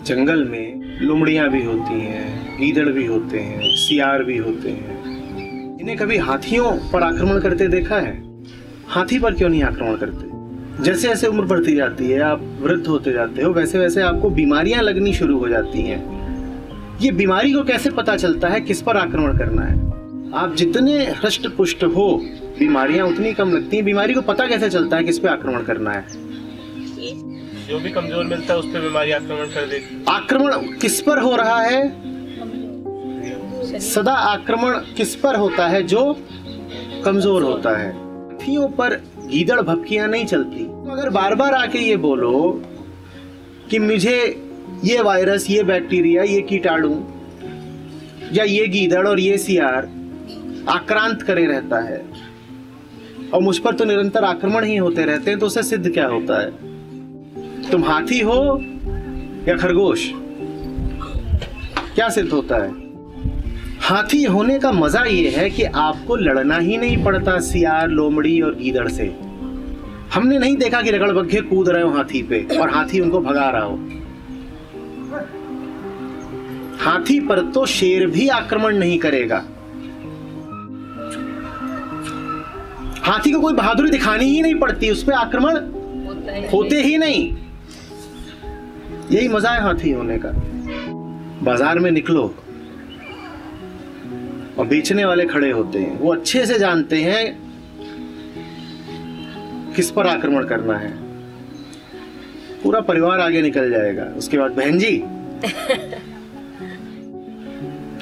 जंगल में लोमड़ियाँ भी होती हैं, गीदड़ भी होते हैं, सियार भी होते हैं। इन्हें कभी हाथियों पर आक्रमण करते देखा है? हाथी पर क्यों नहीं आक्रमण करते? जैसे जैसे उम्र बढ़ती जाती है, आप वृद्ध होते जाते हो, वैसे वैसे आपको बीमारियां लगनी शुरू हो जाती हैं। ये बीमारी को कैसे पता चलता है किस पर आक्रमण करना है? आप जितने हृष्ट पुष्ट हो, बीमारियां उतनी कम लगती हैं। बीमारी को पता कैसे चलता है किस पे आक्रमण करना है? जो भी कमजोर मिलता है उस पर बीमारी आक्रमण कर देती है। आक्रमण किस पर हो रहा है? सदा आक्रमण किस पर होता है? जो कमजोर होता है। हाथियों पर गीदड़ भपकियां नहीं चलती। तो अगर बार बार आके ये बोलो कि मुझे ये वायरस, ये बैक्टीरिया, ये कीटाणु या ये गीदड़ और ये सियार आक्रांत करे रहता है और मुझ पर तो निरंतर आक्रमण ही होते रहते हैं, तो उससे सिद्ध क्या होता है? तुम हाथी हो या खरगोश, क्या सिद्ध होता है? हाथी होने का मजा ये है कि आपको लड़ना ही नहीं पड़ता सियार, लोमड़ी और गीदड़ से। हमने नहीं देखा कि रगड़बग्घे कूद रहे हो हाथी पे और हाथी उनको भगा रहा हो। हाथी पर तो शेर भी आक्रमण नहीं करेगा। हाथी को कोई बहादुरी दिखानी ही नहीं पड़ती, उस पर आक्रमण होते ही नहीं। यही मजा है हाथी होने का। बाजार में निकलो और बेचने वाले खड़े होते हैं, वो अच्छे से जानते हैं किस पर आक्रमण करना है। पूरा परिवार आगे निकल जाएगा। उसके बाद बहन जी,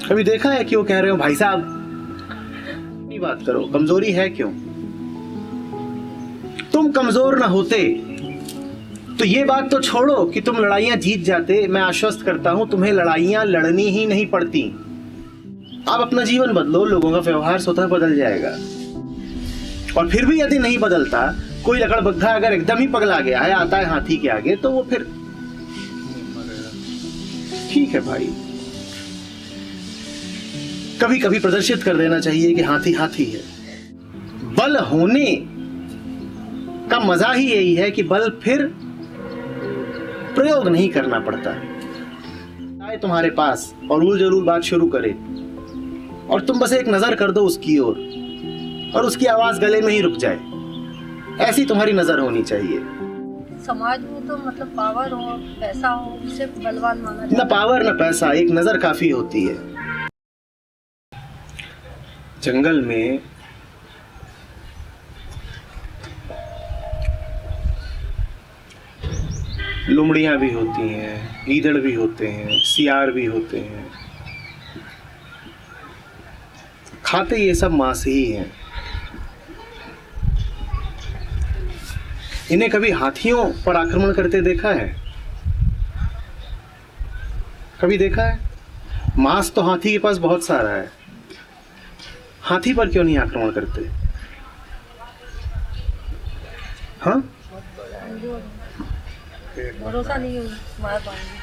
कभी देखा है कि वो कह रहे हो भाई साहब नहीं बात करो, कमजोरी है क्यों? तुम कमजोर ना होते तो ये बात तो छोड़ो कि तुम लड़ाइयां जीत जाते। मैं आश्वस्त करता हूं, तुम्हें लड़ाइयां लड़नी ही नहीं पड़ती। आप अपना जीवन बदलो, लोगों का व्यवहार स्वतः बदल जाएगा। और फिर भी यदि नहीं बदलता, कोई लकड़बग्घा अगर एकदम ही पगला गया है, आता है हाथी के आगे, तो वो फिर ठीक है भाई, कभी कभी प्रदर्शित कर देना चाहिए कि हाथी हाथी है। बल होने का मजा ही यही है कि बल फिर प्रयोग नहीं करना पड़ता। आए तुम्हारे पास और उल जलूल बात शुरू करे और तुम बस एक नजर कर दो उसकी ओर और उसकी आवाज गले में ही रुक जाए, ऐसी तुम्हारी नजर होनी चाहिए। समाज में तो मतलब पावर हो, पैसा हो, उसे बलवान माना जाता है। न पावर न पैसा, एक नजर काफी होती है। जंगल में लोमड़ियां भी होती हैं, गीदड़ भी होते हैं, सियार भी होते हैं। खाते ये सब मांस ही हैं। इन्हें कभी हाथियों पर आक्रमण करते देखा है? कभी देखा है? मांस तो हाथी के पास बहुत सारा है। हाथी पर क्यों नहीं आक्रमण करते? हाँ, भरोसा नहीं हो, मार पाएंगे,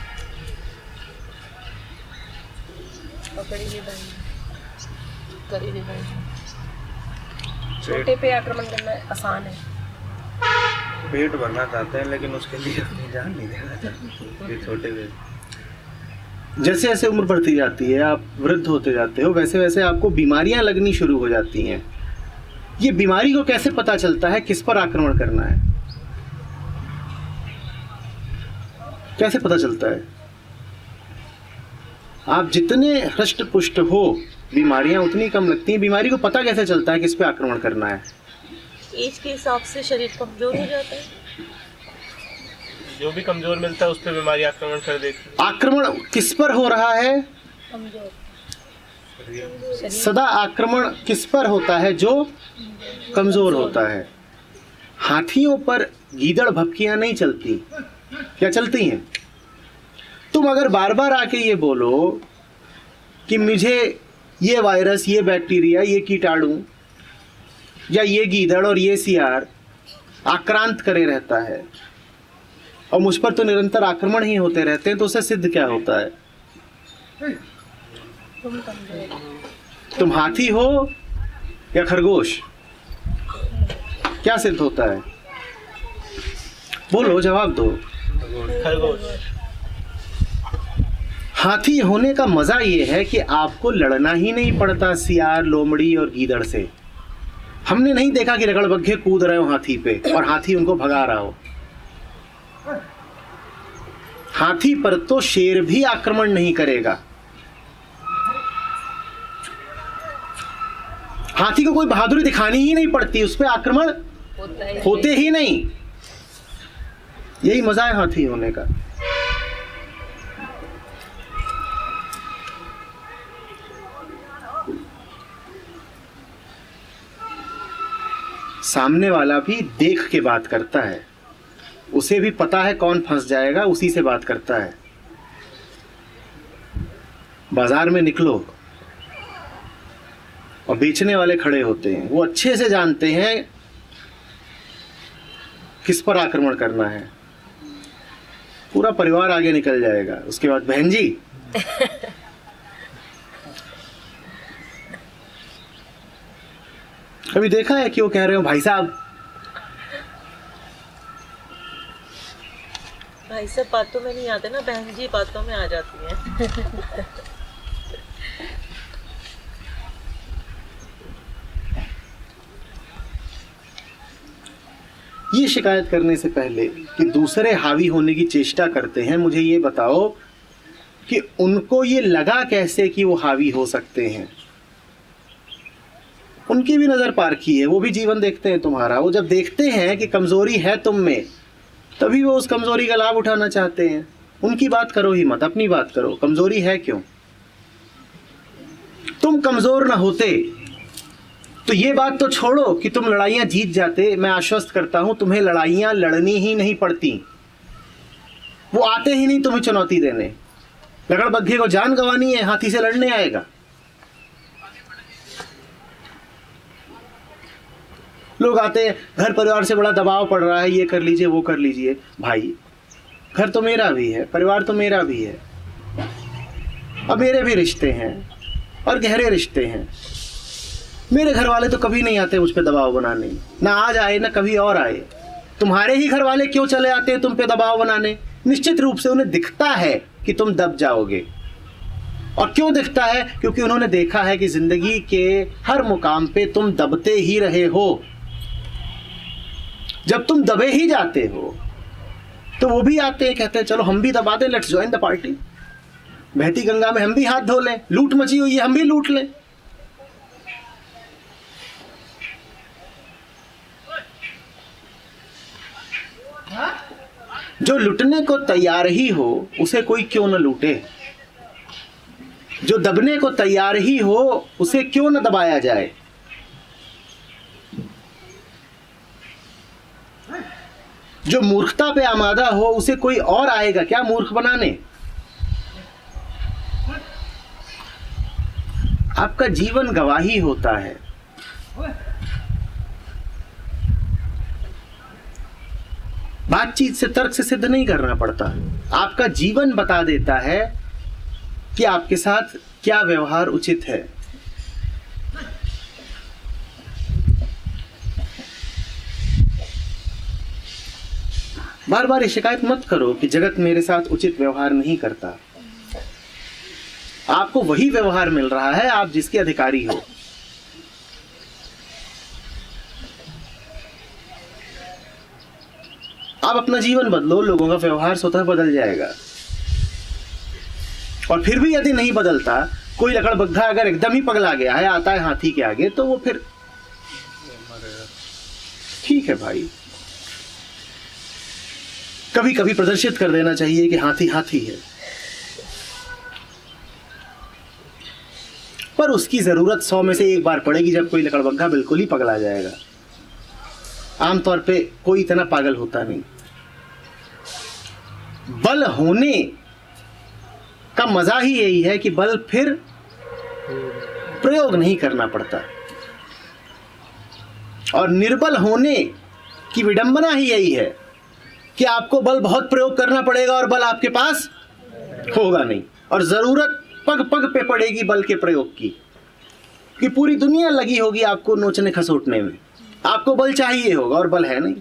पकड़ी नहीं पाएंगे, करी नहीं पाएंगे। छोटे पे आक्रमण करना आसान है। पेट भरना चाहते हैं लेकिन उसके लिए अपनी जान नहीं देना चाहते। छोटे पे जैसे जैसे उम्र बढ़ती जाती है, आप वृद्ध होते जाते हो, वैसे वैसे आपको बीमारियां लगनी शुरू हो जाती हैं। ये बीमारी को कैसे पता चलता है किस पर आक्रमण करना है? कैसे पता चलता है? आप जितने हृष्ट पुष्ट हो, बीमारियां उतनी कम लगती हैं। बीमारी को पता कैसे चलता है किस पे आक्रमण करना है? एज के हिसाब से शरीर कमजोर हो जाता है। जो भी कमजोर मिलता है उस पर बीमारी आक्रमण कर देती है। आक्रमण किस पर हो रहा है? कमजोर सदा आक्रमण किस पर होता है? जो कमजोर होता है। हाथियों पर गीदड़ भपकियां नहीं चलती, क्या चलती हैं? तुम अगर बार बार आके ये बोलो कि मुझे ये वायरस, ये बैक्टीरिया, ये कीटाणु या ये गीदड़ और ये सियार आक्रांत करे रहता है और मुझ पर तो निरंतर आक्रमण ही होते रहते हैं, तो उससे सिद्ध क्या होता है? तुम हाथी हो या खरगोश, क्या सिद्ध होता है? बोलो, जवाब दो। खरगोश। हाथी होने का मजा ये है कि आपको लड़ना ही नहीं पड़ता सियार, लोमड़ी और गीदड़ से। हमने नहीं देखा कि रगड़बग्घे कूद रहे हो हाथी पे और हाथी उनको भगा रहा हो। हाथी पर तो शेर भी आक्रमण नहीं करेगा। हाथी को कोई बहादुरी दिखानी ही नहीं पड़ती, उस पर आक्रमण होते ही नहीं। यही मजा है हाथी होने का। सामने वाला भी देख के बात करता है, उसे भी पता है कौन फंस जाएगा, उसी से बात करता है। बाजार में निकलो और बेचने वाले खड़े होते हैं, वो अच्छे से जानते हैं किस पर आक्रमण करना है। पूरा परिवार आगे निकल जाएगा। उसके बाद बहन जी कभी देखा है कि वो कह रहे हो भाई साहब बातों में नहीं आते ना, बहन जी बातों में आ जाती हैं। ये शिकायत करने से पहले कि दूसरे हावी होने की चेष्टा करते हैं, मुझे ये बताओ कि उनको ये लगा कैसे कि वो हावी हो सकते हैं। उनकी भी नजर पारखी है, वो भी जीवन देखते हैं तुम्हारा। वो जब देखते हैं कि कमजोरी है तुम में, तभी वो उस कमजोरी का लाभ उठाना चाहते हैं। उनकी बात करो ही मत, अपनी बात करो। कमजोरी है क्यों? तुम कमजोर ना होते तो ये बात तो छोड़ो कि तुम लड़ाइयां जीत जाते। मैं आश्वस्त करता हूं, तुम्हें लड़ाइयां लड़नी ही नहीं पड़ती। वो आते ही नहीं तुम्हें चुनौती देने। रगड़बग्घे को जान गंवानी है, हाथी से लड़ने आएगा। लोग आते हैं, घर परिवार से बड़ा दबाव पड़ रहा है, ये कर लीजिए वो कर लीजिए। भाई घर तो मेरा भी है, परिवार तो मेरा भी है, अब मेरे भी रिश्ते हैं और गहरे रिश्ते हैं। मेरे घर वाले तो कभी नहीं आते मुझ पे दबाव बनाने, ना आज आए ना कभी और आए। तुम्हारे ही घर वाले क्यों चले आते हैं तुम पे दबाव बनाने? निश्चित रूप से उन्हें दिखता है कि तुम दब जाओगे। और क्यों दिखता है? क्योंकि उन्होंने देखा है कि जिंदगी के हर मुकाम पे तुम दबते ही रहे हो। जब तुम दबे ही जाते हो तो वो भी आते हैं, कहते हैं चलो हम भी दबा दें, लेट्स ज्वाइन द पार्टी। बहती गंगा में हम भी हाथ धो लें, लूट मची हुई है हम भी लूट लें। जो लुटने को तैयार ही हो उसे कोई क्यों न लूटे। जो दबने को तैयार ही हो उसे क्यों न दबाया जाए। जो मूर्खता पे आमादा हो उसे कोई और आएगा क्या मूर्ख बनाने? आपका जीवन गवाही होता है। बातचीत से, तर्क से सिद्ध नहीं करना पड़ता। आपका जीवन बता देता है कि आपके साथ क्या व्यवहार उचित है। बार बार ये शिकायत मत करो कि जगत मेरे साथ उचित व्यवहार नहीं करता। आपको वही व्यवहार मिल रहा है आप जिसके अधिकारी हो। आप अपना जीवन बदलो, लोगों का व्यवहार स्वतः बदल जाएगा। और फिर भी यदि नहीं बदलता, कोई लकड़बग्घा अगर एकदम ही पगला गया है, आता है हाथी के आगे, तो वो फिर ठीक है भाई, कभी कभी प्रदर्शित कर देना चाहिए कि हाथी हाथी है। पर उसकी जरूरत 100 में से एक बार पड़ेगी जब कोई लकड़बग्घा बिल्कुल ही पगला जाएगा। आमतौर पे कोई इतना पागल होता नहीं। बल होने का मजा ही यही है कि बल फिर प्रयोग नहीं करना पड़ता। और निर्बल होने की विडंबना ही यही है कि आपको बल बहुत प्रयोग करना पड़ेगा और बल आपके पास होगा नहीं। और जरूरत पग पग पे पड़ेगी बल के प्रयोग की, कि पूरी दुनिया लगी होगी आपको नोचने खसोटने में। आपको बल चाहिए होगा और बल है नहीं।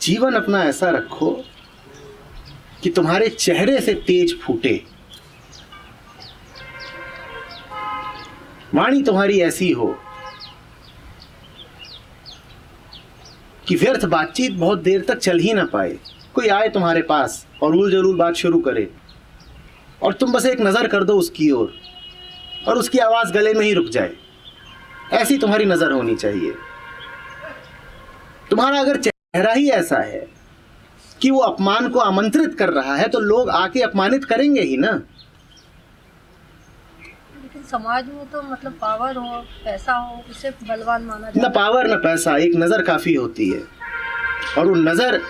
जीवन अपना ऐसा रखो कि तुम्हारे चेहरे से तेज फूटे, वाणी तुम्हारी ऐसी हो कि व्यर्थ बातचीत बहुत देर तक चल ही ना पाए। कोई आए तुम्हारे पास और उल जरूर बात शुरू करे और तुम बस एक नज़र कर दो उसकी ओर और उसकी आवाज़ गले में ही रुक जाए। ऐसी तुम्हारी नज़र होनी चाहिए। तुम्हारा अगर चेहरा ही ऐसा है कि वो अपमान को आमंत्रित कर रहा है तो लोग आके अपमानित करेंगे ही ना। लेकिन समाज में तो मतलब पावर हो, पैसा हो, उसे बलवान माना ना जाता है। पावर ना पैसा, एक नज़र काफ़ी होती है और वो नज़र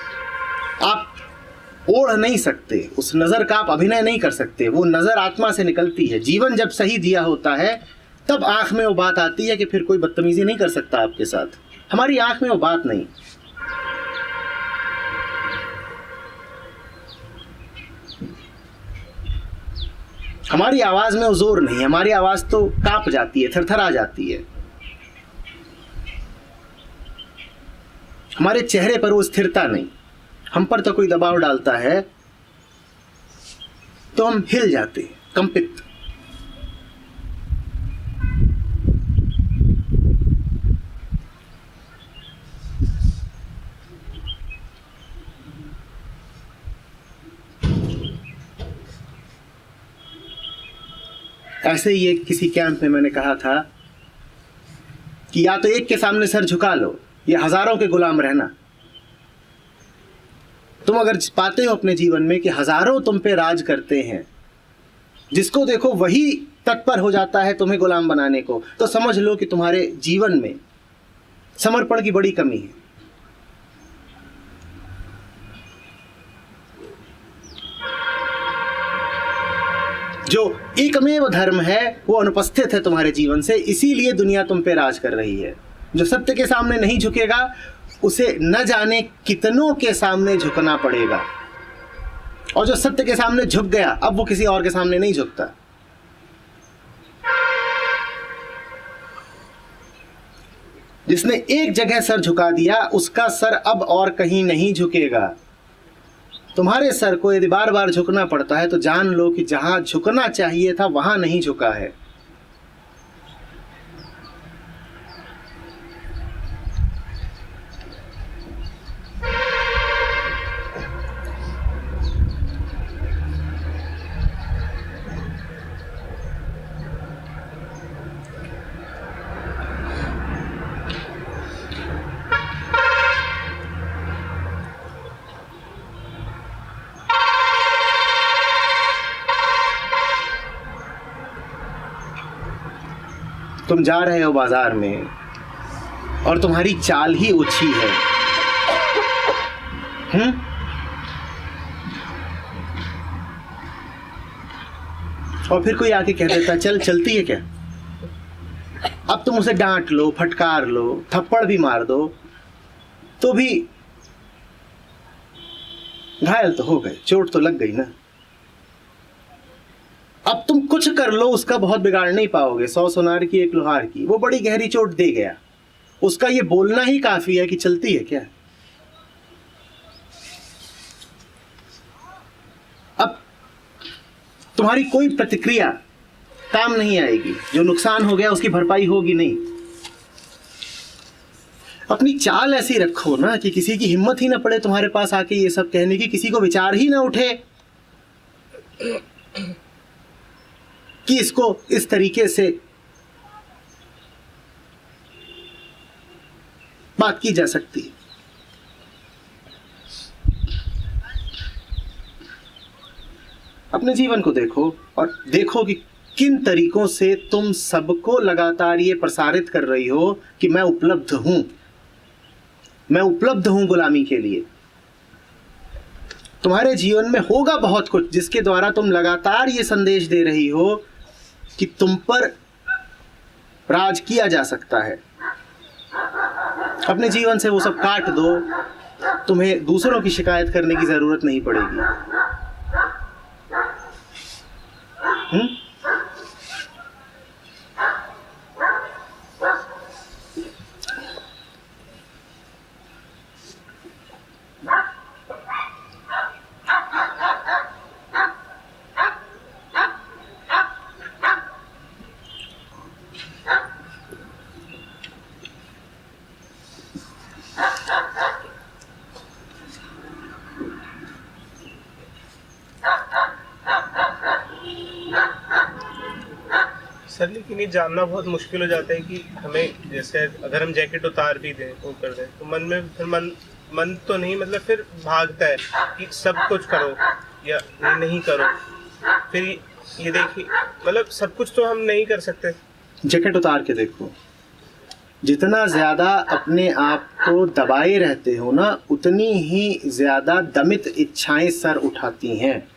आप ओढ़ नहीं सकते, उस नज़र का आप अभिनय नहीं कर सकते। वो नज़र आत्मा से निकलती है। जीवन जब सही दिया होता है तब आँख में वो बात आती है कि फिर कोई बदतमीजी नहीं कर सकता आपके साथ। हमारी आँख में वो बात नहीं। हमारी आवाज़ में वो जोर नहीं, हमारी आवाज़ तो कांप जाती है, थरथरा जाती है। हमारे चेहरे पर वो स्थिरता नहीं। हम पर तो कोई दबाव डालता है तो हम हिल जाते हैं, कंपित। ऐसे ही एक किसी कैंप में मैंने कहा था कि या तो एक के सामने सर झुका लो या हजारों के गुलाम रहना। तुम अगर पाते हो अपने जीवन में कि हजारों तुम पे राज करते हैं, जिसको देखो वही तत्पर हो जाता है तुम्हें गुलाम बनाने को, तो समझ लो कि तुम्हारे जीवन में समर्पण की बड़ी कमी है। जो एकमेव धर्म है वो अनुपस्थित है तुम्हारे जीवन से, इसीलिए दुनिया तुम पे राज कर रही है। जो सत्य के सामने नहीं झुकेगा उसे न जाने कितनों के सामने झुकना पड़ेगा, और जो सत्य के सामने झुक गया अब वो किसी और के सामने नहीं झुकता। जिसने एक जगह सर झुका दिया उसका सर अब और कहीं नहीं झुकेगा। तुम्हारे सर को यदि बार बार झुकना पड़ता है तो जान लो कि जहां झुकना चाहिए था वहां नहीं झुका है। तुम जा रहे हो बाजार में और तुम्हारी चाल ही ऊंची है। और फिर कोई आके कह देता चल चलती है क्या। अब तुम उसे डांट लो, फटकार लो, थप्पड़ भी मार दो तो भी घायल तो हो गए, चोट तो लग गई ना। अब तुम कुछ कर लो उसका बहुत बिगाड़ नहीं पाओगे। 100 सुनार की 1 लोहार की, वो बड़ी गहरी चोट दे गया, उसका ये बोलना ही काफी है कि चलती है क्या। अब तुम्हारी कोई प्रतिक्रिया काम नहीं आएगी, जो नुकसान हो गया उसकी भरपाई होगी नहीं। अपनी चाल ऐसी रखो ना कि किसी की हिम्मत ही ना पड़े तुम्हारे पास आके ये सब कहने की, किसी को विचार ही ना उठे कि इसको इस तरीके से बात की जा सकती है। अपने जीवन को देखो और देखो कि किन तरीकों से तुम सबको लगातार ये प्रसारित कर रही हो कि मैं उपलब्ध हूं, मैं उपलब्ध हूं गुलामी के लिए। तुम्हारे जीवन में होगा बहुत कुछ जिसके द्वारा तुम लगातार ये संदेश दे रही हो कि तुम पर राज किया जा सकता है। अपने जीवन से वो सब काट दो, तुम्हें दूसरों की शिकायत करने की जरूरत नहीं पड़ेगी। लेकिन ये जानना बहुत मुश्किल हो जाता है कि हमें, जैसे अगर हम जैकेट उतार भी दें वो कर दें तो मन में फिर मन तो नहीं, मतलब फिर भागता है कि सब कुछ करो या ये नहीं करो। फिर ये देखिए, मतलब सब कुछ तो हम नहीं कर सकते। जैकेट उतार के देखो, जितना ज़्यादा अपने आप को दबाए रहते हो ना, उतनी ही ज़्यादा दमित इच्छाएं सर उठाती हैं।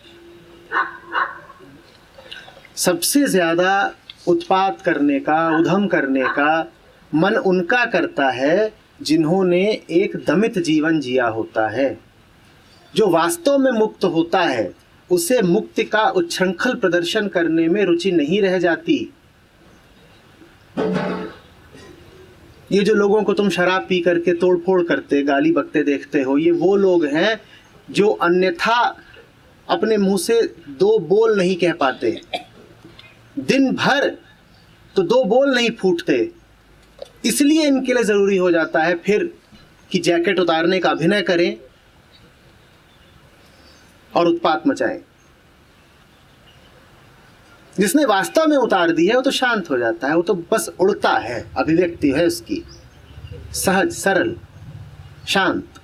सबसे ज़्यादा उत्पात करने का, उधम करने का मन उनका करता है जिन्होंने एक दमित जीवन जिया होता है। जो वास्तव में मुक्त होता है उसे मुक्ति का उच्छृंखल प्रदर्शन करने में रुचि नहीं रह जाती। ये जो लोगों को तुम शराब पी करके तोड़फोड़ करते, गाली बकते देखते हो, ये वो लोग हैं जो अन्यथा अपने मुंह से दो बोल नहीं कह पाते, दिन भर तो दो बोल नहीं फूटते। इसलिए इनके लिए ज़रूरी हो जाता है फिर कि जैकेट उतारने का अभिनय करें और उत्पात मचाएं। जिसने वास्तव में उतार दी है वो तो शांत हो जाता है, वो तो बस उड़ता है, अभिव्यक्ति है उसकी सहज, सरल, शांत।